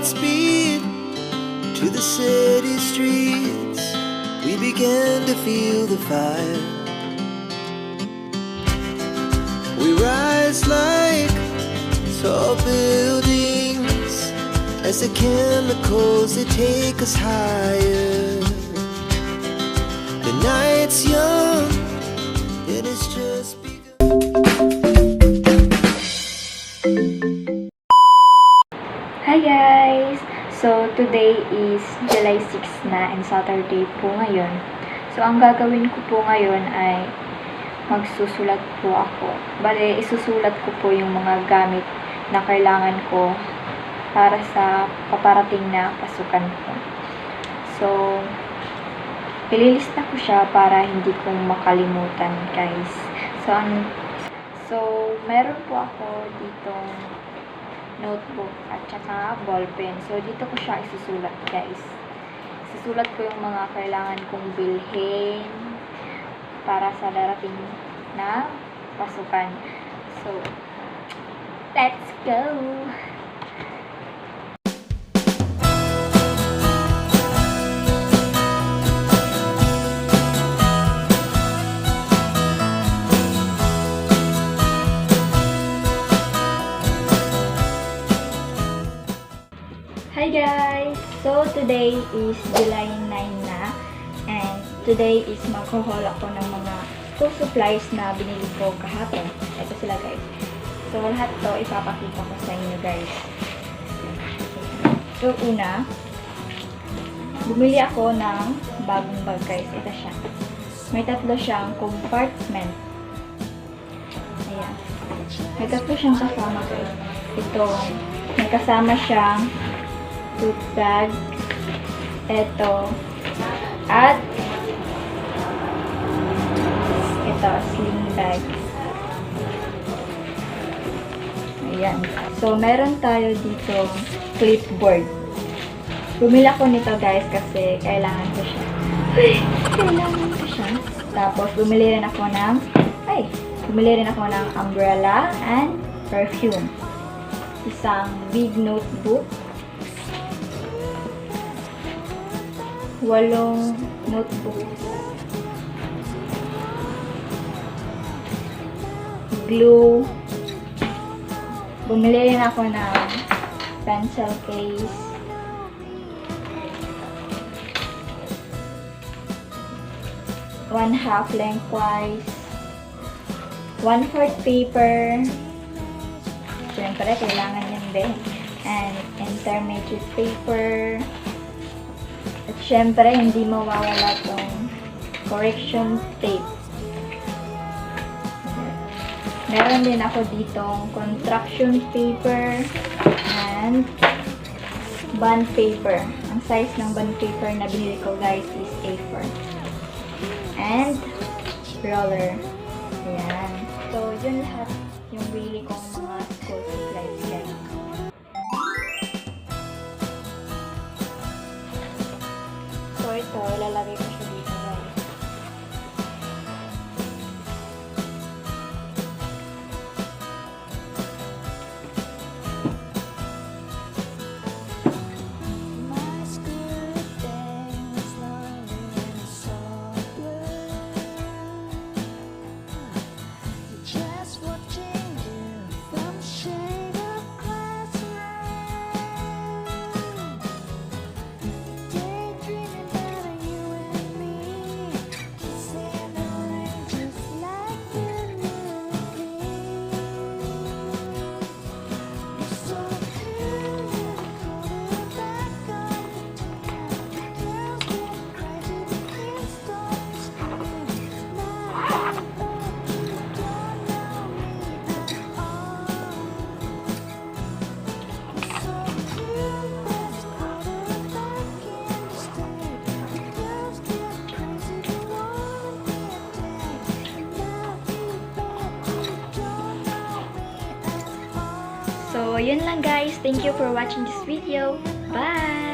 Godspeed to the city streets. We began to feel the fire. We rise like tall buildings as the chemicals, they take us higher. The night's young, it is just Hi guys! So today is July 6 na and Saturday po ngayon. So ang gagawin ko po ngayon ay magsusulat po ako. Bale, isusulat ko po yung mga gamit na kailangan ko para sa paparating na pasukan ko. So, ililista ko siya para hindi ko makalimutan guys. So meron po ako ditong notebook at saka ballpen. So, dito ko siya isusulat, guys. Isusulat ko yung mga kailangan kong bilhin para sa darating na pasukan. So, let's go! Hi guys! So today is July 9 na and today is mag-haul ako ng mga school supplies na binili ko kahapon. Ito sila guys. So lahat to ipapakita ko sa inyo guys. So una, bumili ako ng bagong bag guys. Ito siya. May tatlo siyang compartment. Ayan. May tatlo siyang kasama guys. Ito, may kasama siyang tote bag, eto, at ito, sling bag. Ayan. So, meron tayo dito clipboard. Bumili ako nito guys kasi kailangan ko siya. Kailangan ko siya. Tapos, bumili rin ako ng umbrella and perfume. Isang big notebook. 8 notebook, glue, bumili rin ako ng pencil case, one half lengthwise, 1/4 paper, syempre kailangan yan din, and intermediate paper. At syempre, hindi mawawala tong correction tape. Meron din ako ditong construction paper and bond paper. Ang size ng bond paper na binili ko guys is A4. And roller. Ayan. So, yun lahat yung binili kong mga school supplies guys. So, ito, ilalagay ko siya dito, guys. So, yun lang guys. Thank you for watching this video. Bye!